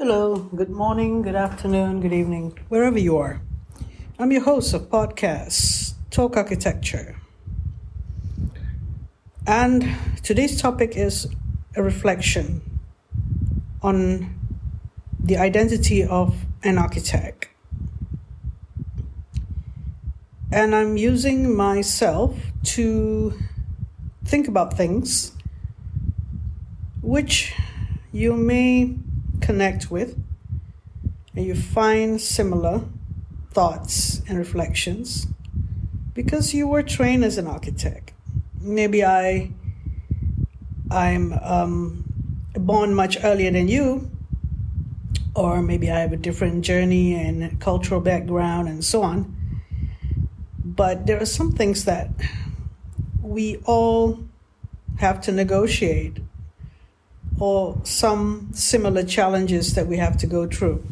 Hello, good morning, good afternoon, good evening, wherever you are. I'm your host of podcasts, Talk Architecture. And today's topic is a reflection on the identity of an architect. And I'm using myself to think about things which you may connect with and you find similar thoughts and reflections because you were trained as an architect. Maybe I'm born much earlier than you, or maybe I have a different journey and cultural background and so on. But there are some things that we all have to negotiate, or some similar challenges that we have to go through.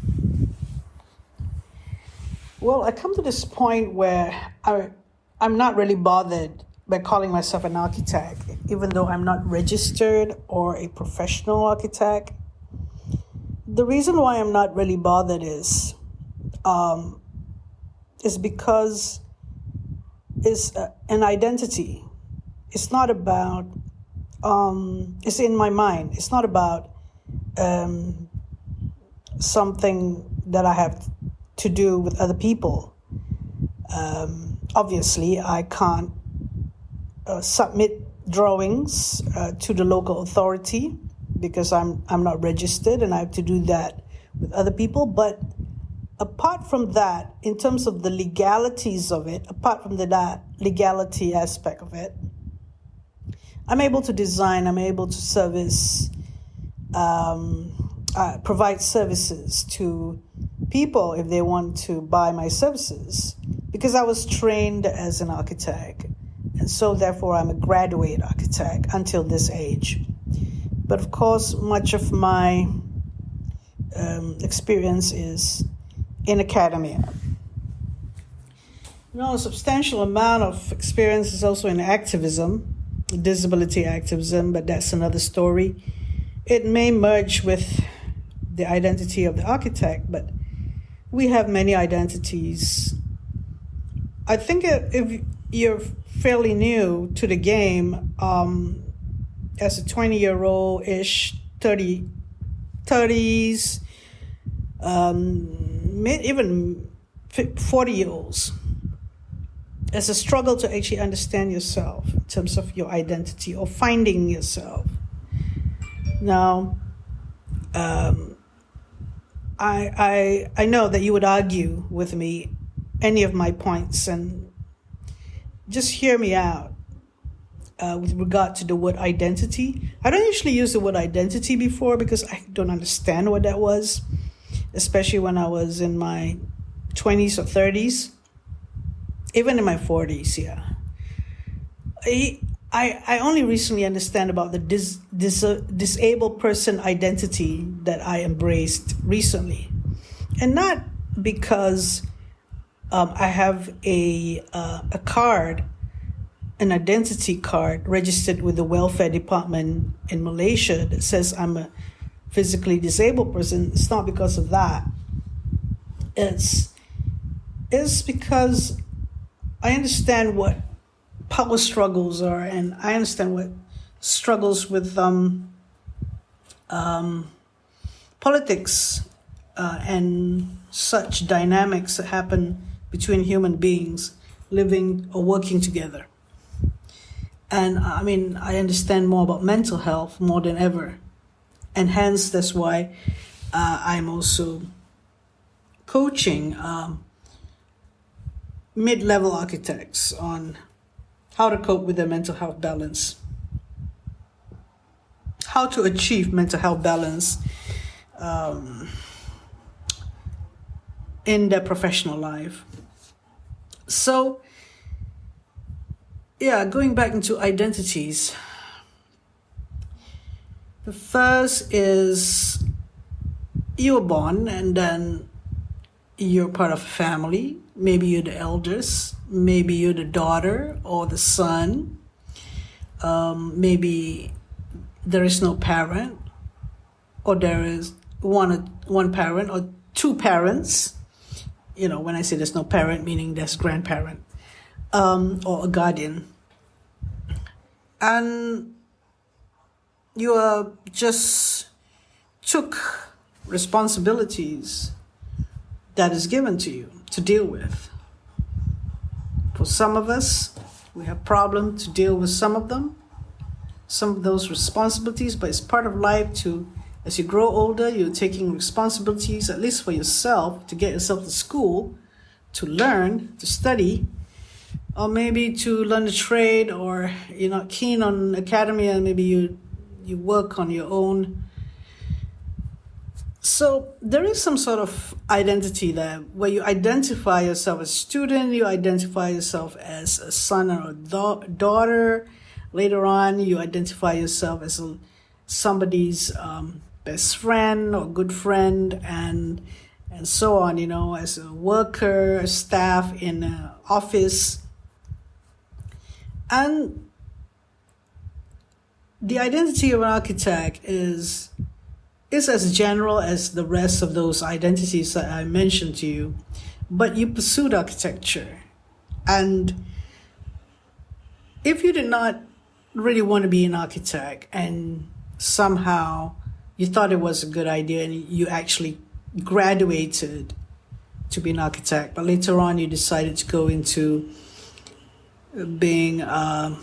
Well, I come to this point where I'm not really bothered by calling myself an architect, even though I'm not registered or a professional architect. The reason why I'm not really bothered is because it's an identity. It's not about it's in my mind. It's not about something that I have to do with other people. Obviously, I can't submit drawings to the local authority because I'm not registered, and I have to do that with other people. But apart from that, in terms of the legalities of it, apart from that legality aspect of it, I'm able to design, I'm able to service, provide services to people if they want to buy my services, because I was trained as an architect. And so therefore I'm a graduate architect until this age. But of course, much of my experience is in academia. A substantial amount of experience is also in activism, disability activism, but that's another story. It may merge with the identity of the architect, but we have many identities. I think if you're fairly new to the game, as a 20-year-old-ish, 30s, even 40-year-olds, it's a struggle to actually understand yourself in terms of your identity or finding yourself. Now, I know that you would argue with me any of my points, and just hear me out with regard to the word identity. I don't usually use the word identity before because I don't understand what that was, especially when I was in my 20s or 30s. Even in my 40s, yeah. I only recently understand about the disabled person identity that I embraced recently. And not because I have a card, an identity card registered with the welfare department in Malaysia that says I'm a physically disabled person. It's not because of that. It's because I understand what power struggles are, and I understand what struggles with politics and such dynamics that happen between human beings living or working together. And I understand more about mental health more than ever. And hence, that's why I'm also coaching mid-level architects on how to cope with their mental health balance, how to achieve mental health balance in their professional life. So, going back into identities. The first is you were born and then you're part of a family. Maybe you're the eldest, maybe you're the daughter or the son. Maybe there is no parent, or there is one parent or two parents. When I say there's no parent, meaning there's grandparent or a guardian. And you just took responsibilities that is given to you to deal with. For some of us, we have problems to deal with some of those responsibilities, but it's part of life as you grow older, you're taking responsibilities, at least for yourself, to get yourself to school, to learn, to study, or maybe to learn a trade, or you're not keen on academia, maybe you work on your own. So there is some sort of identity there where you identify yourself as a student, you identify yourself as a son or a daughter. Later on, you identify yourself as somebody's best friend or good friend, and so on, as a worker, a staff in an office. And the identity of an architect is as general as the rest of those identities that I mentioned to you, but you pursued architecture. And if you did not really want to be an architect and somehow you thought it was a good idea and you actually graduated to be an architect, but later on you decided to go into being a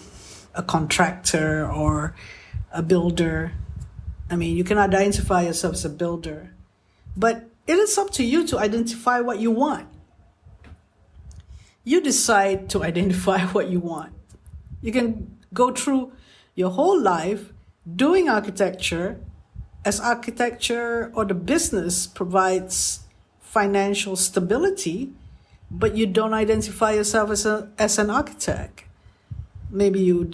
contractor or a builder. I mean, you can identify yourself as a builder, but it is up to you to identify what you want. You decide to identify what you want. You can go through your whole life doing architecture, as architecture or the business provides financial stability, but you don't identify yourself as an architect. Maybe you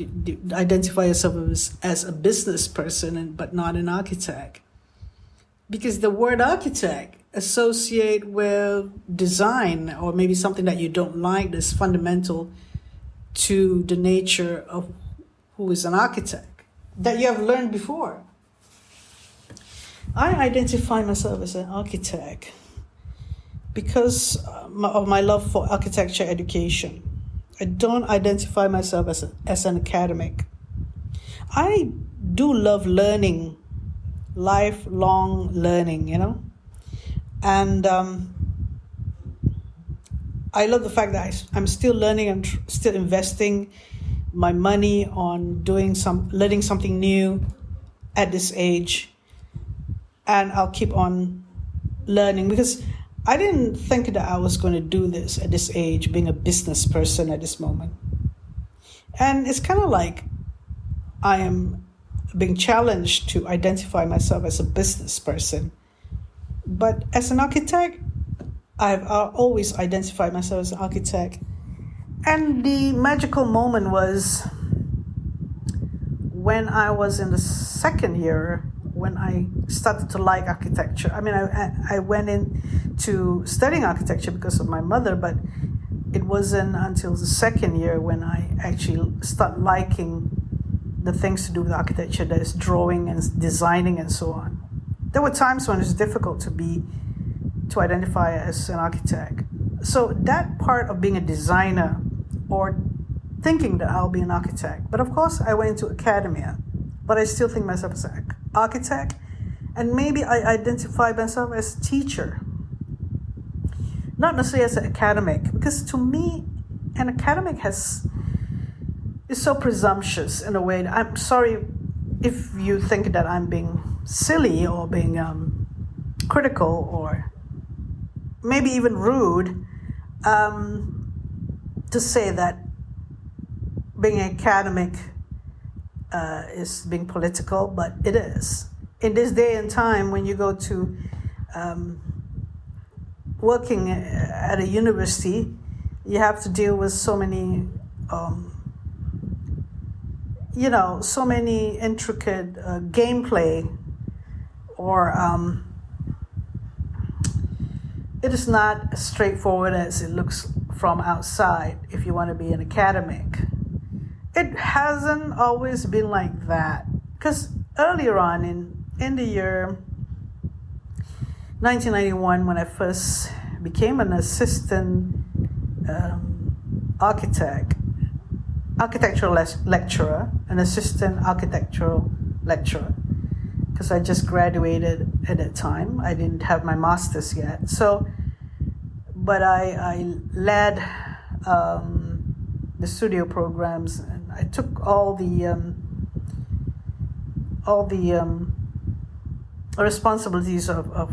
identify yourself as a business person, but not an architect. Because the word architect associate with design, or maybe something that you don't like that's fundamental to the nature of who is an architect, that you have learned before. I identify myself as an architect because of my love for architecture education. I don't identify myself as an academic. I do love learning, lifelong learning, And I love the fact that I'm still learning and still investing my money on learning something new at this age. And I'll keep on learning because I didn't think that I was going to do this at this age, being a business person at this moment. And it's kind of like I am being challenged to identify myself as a business person. But as an architect, I've always identified myself as an architect. And the magical moment was when I was in the second year, when I started to like architecture. I mean, I went into studying architecture because of my mother, but it wasn't until the second year when I actually started liking the things to do with architecture, that is drawing and designing and so on. There were times when it was difficult to identify as an architect. So that part of being a designer or thinking that I'll be an architect. But of course, I went into academia, but I still think myself as an architect. And maybe I identify myself as a teacher, not necessarily as an academic, because to me, an academic is so presumptuous in a way. I'm sorry if you think that I'm being silly or being critical or maybe even rude to say that being academic is being political, but it is. In this day and time, when you go to working at a university, you have to deal with so many, so many intricate gameplay, or it is not as straightforward as it looks from outside if you want to be an academic. It hasn't always been like that, because earlier on in the year, 1991 when I first became an assistant architectural lecturer, an assistant architectural lecturer, because I just graduated at that time. I didn't have my master's yet. So, but I led the studio programs, and I took all the responsibilities of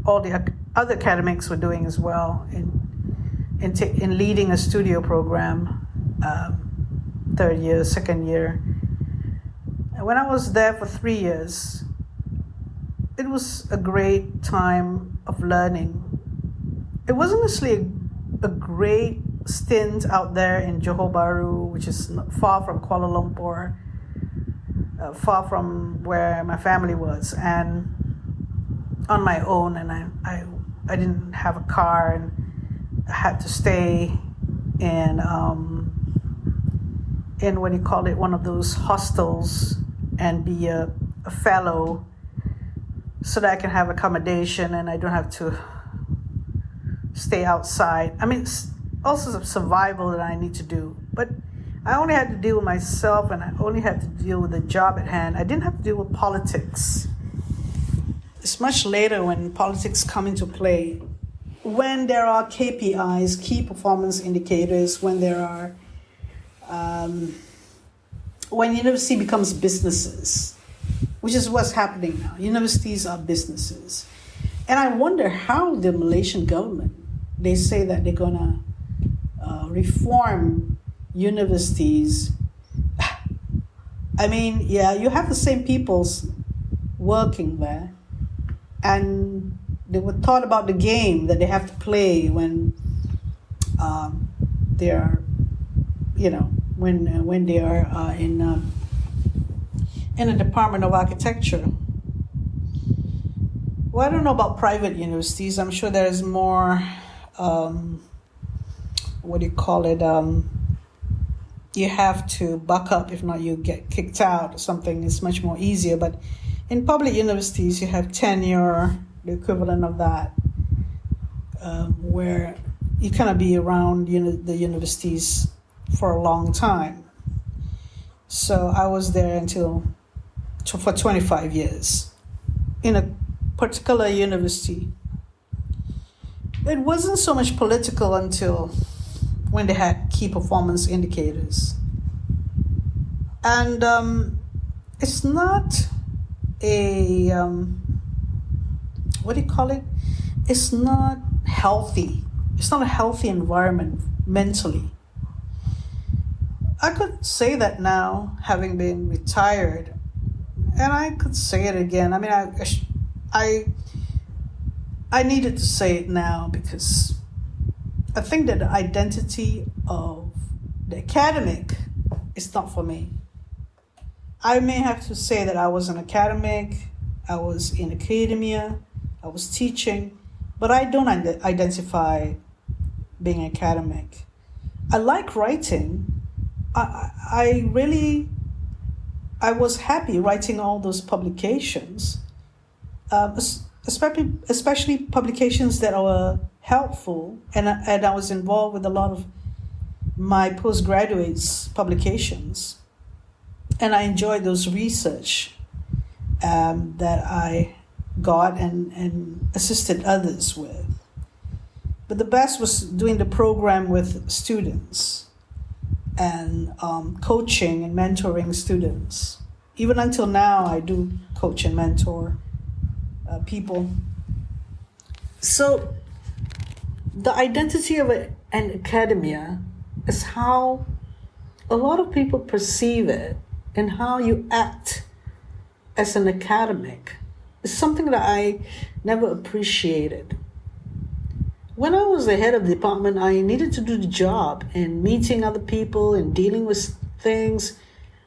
all the other academics were doing as well in leading a studio program, third year, second year. And when I was there for 3 years, it was a great time of learning. It wasn't necessarily a great stint out there in Johor Bahru, which is far from Kuala Lumpur, far from where my family was, and on my own, and I didn't have a car, and I had to stay in what do you call it, one of those hostels, and be a fellow, so that I can have accommodation and I don't have to stay outside. I mean, it's also survival that I need to do, but I only had to deal with myself, and I only had to deal with the job at hand. I didn't have to deal with politics. It's much later when politics come into play, when there are KPIs, key performance indicators, when there are, when university becomes businesses, which is what's happening now. Universities are businesses. And I wonder how the Malaysian government, they say that they're going to reform universities. I mean, yeah, you have the same peoples working there, and they were taught about the game that they have to play when they are, when they are in a department of architecture. Well, I don't know about private universities. I'm sure there is more. What do you call it? You have to buck up, if not you get kicked out or something. It's much more easier. But in public universities, you have tenure, the equivalent of that, where you cannot be around the universities for a long time. So I was there for 25 years in a particular university. It wasn't so much political until when they had key performance indicators. And it's not a, what do you call it? It's not healthy. It's not a healthy environment mentally. I could say that now, having been retired, and I could say it again. I mean, I needed to say it now because I think that the identity of the academic is not for me. I may have to say that I was an academic, I was in academia, I was teaching, but I don't identify being academic. I like writing. I was happy writing all those publications, especially publications that were helpful, and I was involved with a lot of my postgraduates' publications, and I enjoyed those research that I got and assisted others with. But the best was doing the program with students and coaching and mentoring students. Even until now, I do coach and mentor people. So the identity of an academia is how a lot of people perceive it, and how you act as an academic is something that I never appreciated. When I was the head of the department, I needed to do the job, and meeting other people and dealing with things.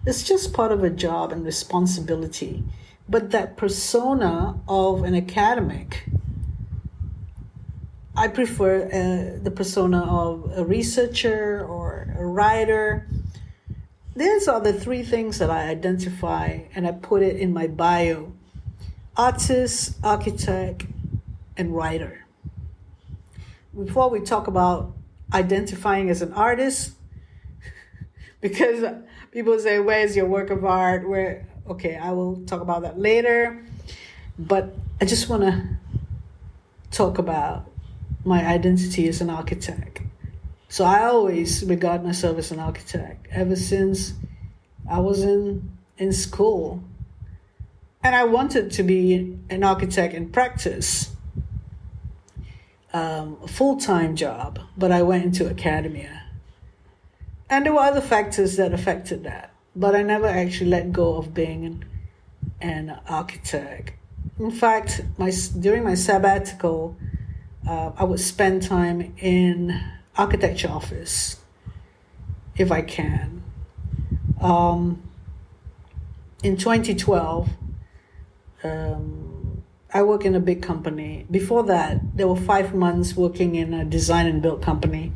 It's just part of a job and responsibility. But that persona of an academic, I prefer the persona of a researcher or a writer. These are the three things that I identify, and I put it in my bio. Artist, architect, and writer. Before we talk about identifying as an artist, because people say, where's your work of art? Okay, I will talk about that later. But I just want to talk about my identity as an architect. So I always regard myself as an architect ever since I was in school. And I wanted to be an architect in practice, a full-time job, but I went into academia. And there were other factors that affected that, but I never actually let go of being an architect. In fact, during my sabbatical, I would spend time in architecture office, if I can. In 2012, I work in a big company. Before that, there were 5 months working in a design and build company,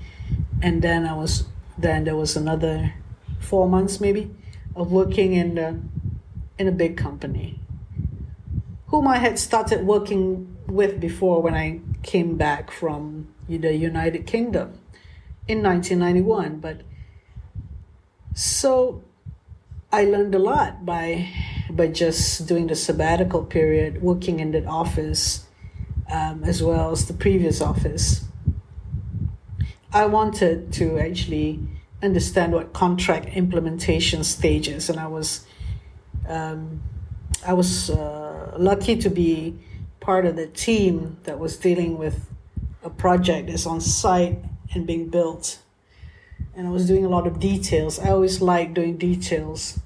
and then there was another 4 months maybe of working in a big company, whom I had started working with before when I came back from the United Kingdom in 1991. But so I learned a lot by just doing the sabbatical period, working in that office, as well as the previous office. I wanted to actually understand what contract implementation stage is, and I was lucky to be part of the team that was dealing with a project that's on site and being built. And I was doing a lot of details. I always like doing details,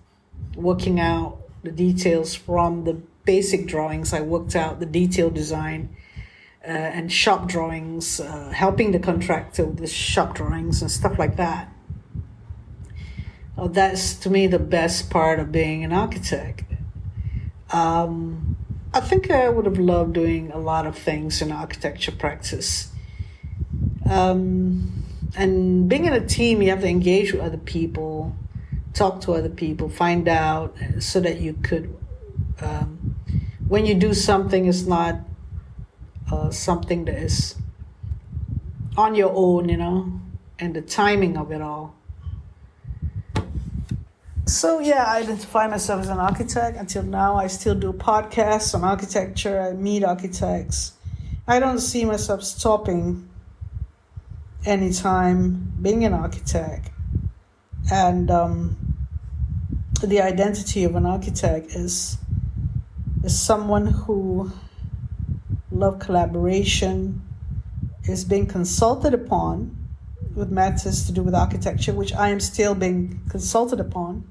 working out the details from the basic drawings. I worked out the detailed design and shop drawings, helping the contractor with the shop drawings and stuff like that. That's, to me, the best part of being an architect. I think I would have loved doing a lot of things in architecture practice. And being in a team, you have to engage with other people, talk to other people, find out, so that you could, when you do something, it's not something that is on your own, and the timing of it all. So yeah, I identify myself as an architect. Until now, I still do podcasts on architecture. I meet architects. I don't see myself stopping anytime being an architect. And the identity of an architect is someone who loves collaboration, is being consulted upon with matters to do with architecture, which I am still being consulted upon.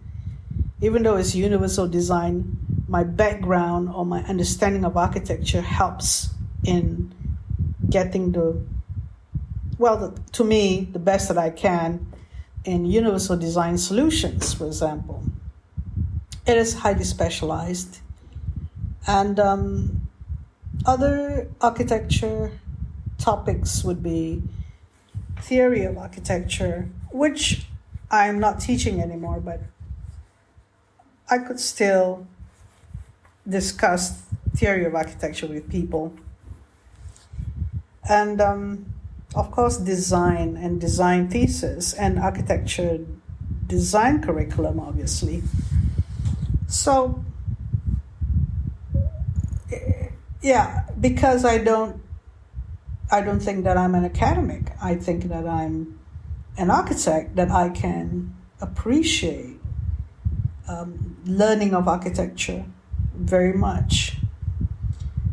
Even though it's universal design, my background or my understanding of architecture helps in getting to me, the best that I can in universal design solutions, for example. It is highly specialized. And other architecture topics would be theory of architecture, which I'm not teaching anymore, but I could still discuss theory of architecture with people. And of course, design and design thesis and architecture design curriculum, obviously. So, yeah, because I don't think that I'm an academic. I think that I'm an architect, that I can appreciate learning of architecture very much.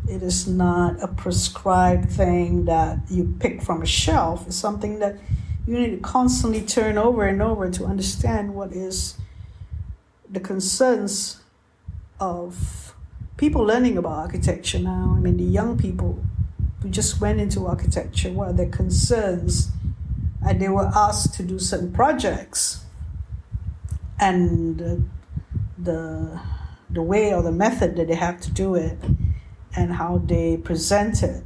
It is not a prescribed thing that you pick from a shelf. It's something that you need to constantly turn over and over to understand what is the concerns of people learning about architecture now. I mean, the young people who just went into architecture, what are their concerns? And they were asked to do certain projects. And the way or the method that they have to do it and how they present it.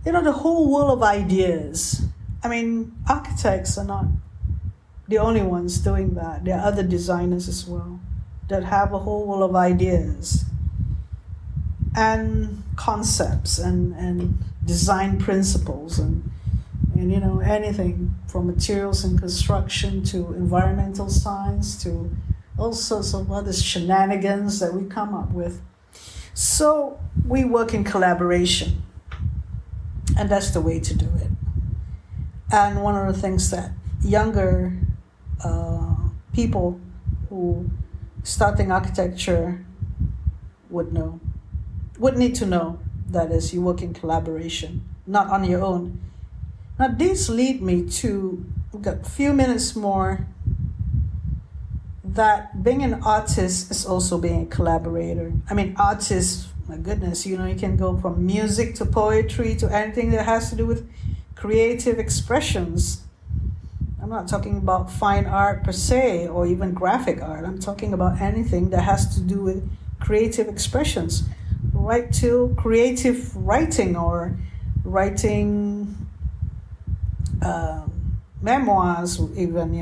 The whole world of ideas. I mean, architects are not the only ones doing that. There are other designers as well that have a whole world of ideas. and concepts and design principles and anything from materials and construction to environmental science to all sorts of other shenanigans that we come up with. So we work in collaboration, and that's the way to do it. And one of the things that younger people who starting architecture would need to know, that is, you work in collaboration, not on your own. Now, these lead me to, we've got a few minutes more, that being an artist is also being a collaborator. I mean, artists, my goodness, you can go from music to poetry to anything that has to do with creative expressions. I'm not talking about fine art per se or even graphic art. I'm talking about anything that has to do with creative expressions, right to creative writing or writing memoirs even,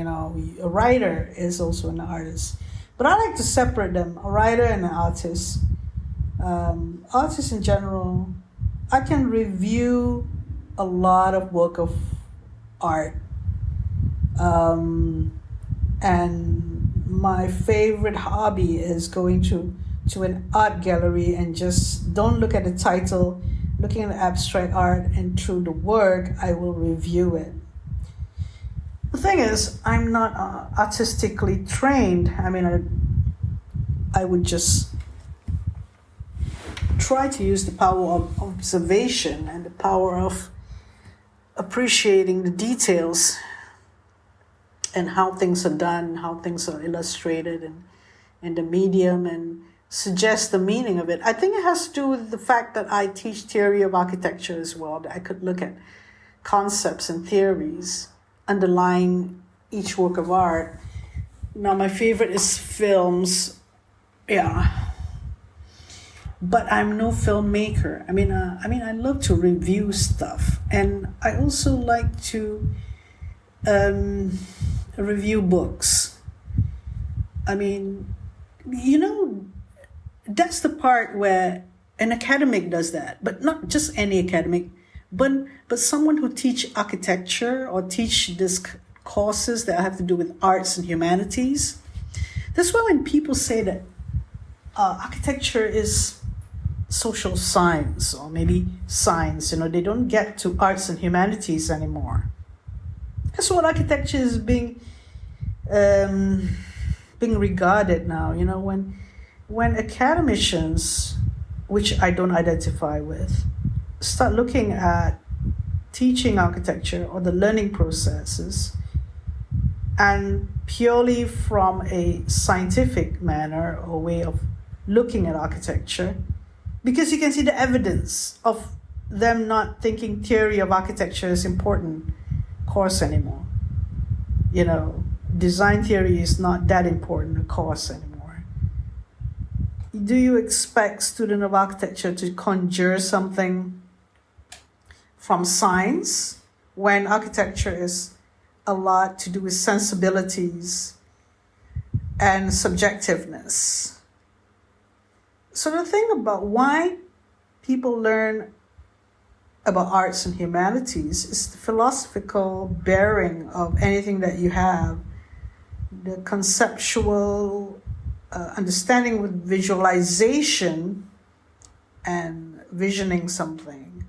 a writer is also an artist. But I like to separate them, a writer and an artist. Artists in general, I can review a lot of work of art. And my favorite hobby is going to an art gallery and just don't look at the title, looking at the abstract art, and through the work, I will review it. The thing is, I'm not artistically trained. I mean, I would just try to use the power of observation and the power of appreciating the details and how things are done, how things are illustrated and the medium, and suggest the meaning of it. I think it has to do with the fact that I teach theory of architecture as well, that I could look at concepts and theories underlying each work of art. Now, my favorite is films, but I'm no filmmaker. I mean, I love to review stuff, and I also like to review books. I mean, that's the part where an academic does that, but not just any academic, but someone who teach architecture or teach these courses that have to do with arts and humanities. That's why when people say that architecture is social science or maybe science, they don't get to arts and humanities anymore. That's what architecture is being regarded now. When academicians, which I don't identify with, start looking at teaching architecture or the learning processes, and purely from a scientific manner or way of looking at architecture, because you can see the evidence of them not thinking theory of architecture is important course anymore. Design theory is not that important a course anymore. Do you expect student of architecture to conjure something from science when architecture is a lot to do with sensibilities and subjectiveness? So the thing about why people learn about arts and humanities is the philosophical bearing of anything that you have, the conceptual understanding with visualization and visioning something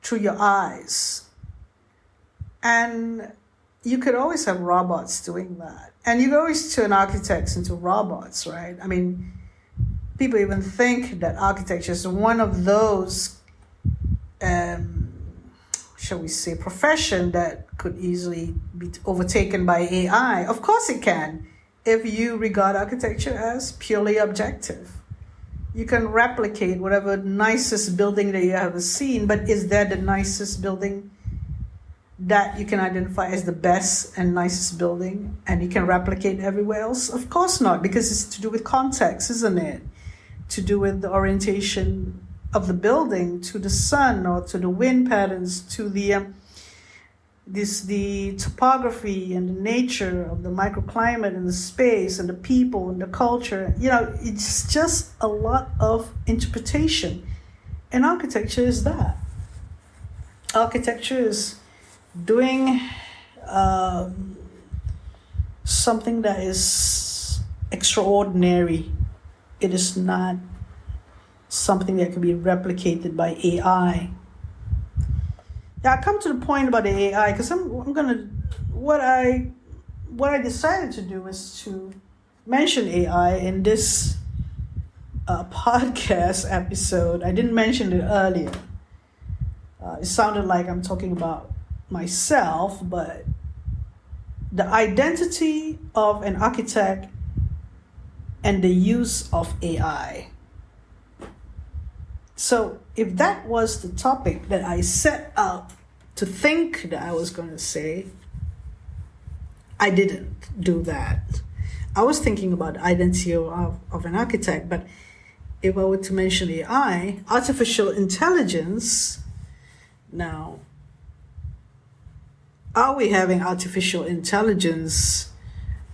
through your eyes. And you could always have robots doing that. And you could always turn architects into robots, right? I mean, people even think that architecture is one of those, shall we say, profession that could easily be overtaken by AI. Of course it can, if you regard architecture as purely objective. You can replicate whatever nicest building that you have seen, but is that the nicest building that you can identify as the best and nicest building and you can replicate everywhere else? Of course not, because it's to do with context, isn't it? To do with the orientation of the building to the sun or to the wind patterns, to the the topography and the nature of the microclimate and the space and the people and the culture. It's just a lot of interpretation. And architecture is that. Architecture is doing something that is extraordinary. It is not something that can be replicated by AI. Yeah, I come to the point about the AI because what I decided to do is to mention AI in this podcast episode. I didn't mention it earlier. It sounded like I'm talking about myself, but the identity of an architect and the use of AI. So if that was the topic that I set out to think that I was going to say, I didn't do that. I was thinking about the identity of an architect, but if I were to mention AI, artificial intelligence, now, are we having artificial intelligence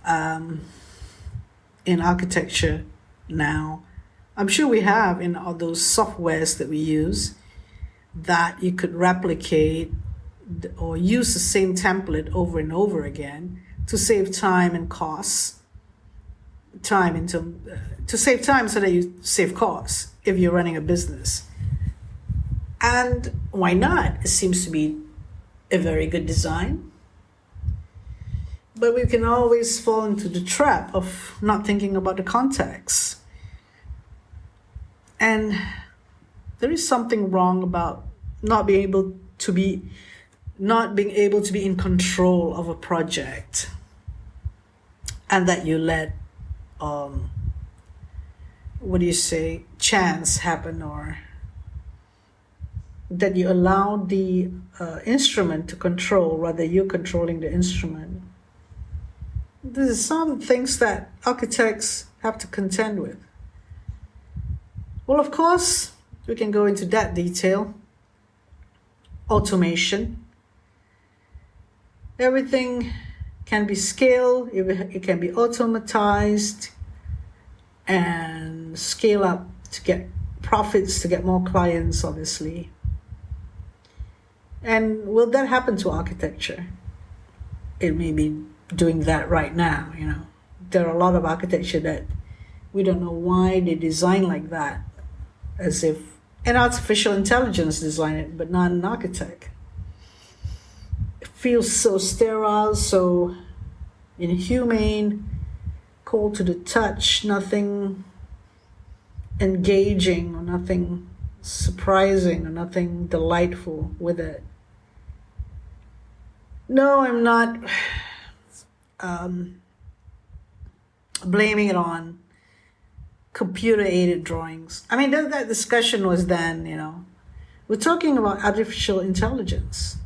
in architecture now? I'm sure we have in all those softwares that we use that you could replicate or use the same template over and over again to save time and costs. To save time so that you save costs if you're running a business. And why not? It seems to be a very good design. But we can always fall into the trap of not thinking about the context. And there is something wrong about not being able to be in control of a project, and that you let chance happen, or that you allow the instrument to control rather you're controlling the instrument. This is some things that architects have to contend with. Well, of course, we can go into that detail. Automation. Everything can be scaled, it can be automatized and scale up to get profits, to get more clients, obviously. And will that happen to architecture? It may be doing that right now, There are a lot of architecture that we don't know why they design like that, as if an artificial intelligence designed it, but not an architect. It feels so sterile, so inhumane, cold to the touch, nothing engaging or nothing surprising or nothing delightful with it. No, I'm not blaming it on computer-aided drawings. I mean, that discussion was then, We're talking about artificial intelligence,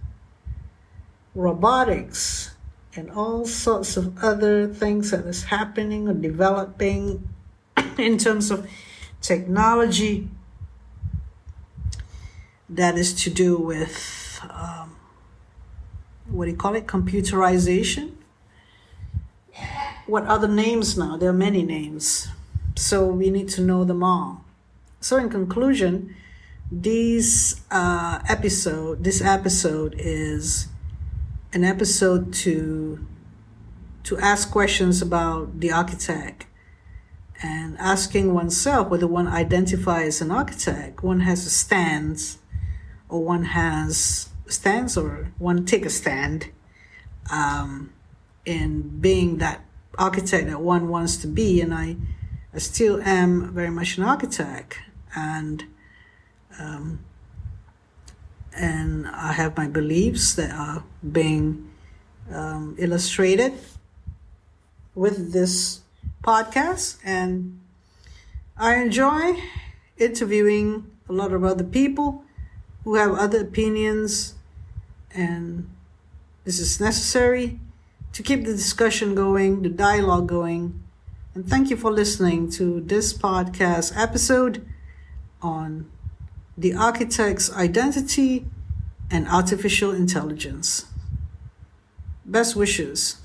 robotics, and all sorts of other things that is happening or developing in terms of technology that is to do with, computerization? What other names now? There are many names. So we need to know them all. So in conclusion, this episode is an episode to ask questions about the architect and asking oneself whether one identifies as an architect. One has a stance, or one take a stand in being that architect that one wants to be. And I still am very much an architect, and I have my beliefs that are being illustrated with this podcast, and I enjoy interviewing a lot of other people who have other opinions, and this is necessary to keep the discussion going, the dialogue going. And thank you for listening to this podcast episode on the architect's identity and artificial intelligence. Best wishes.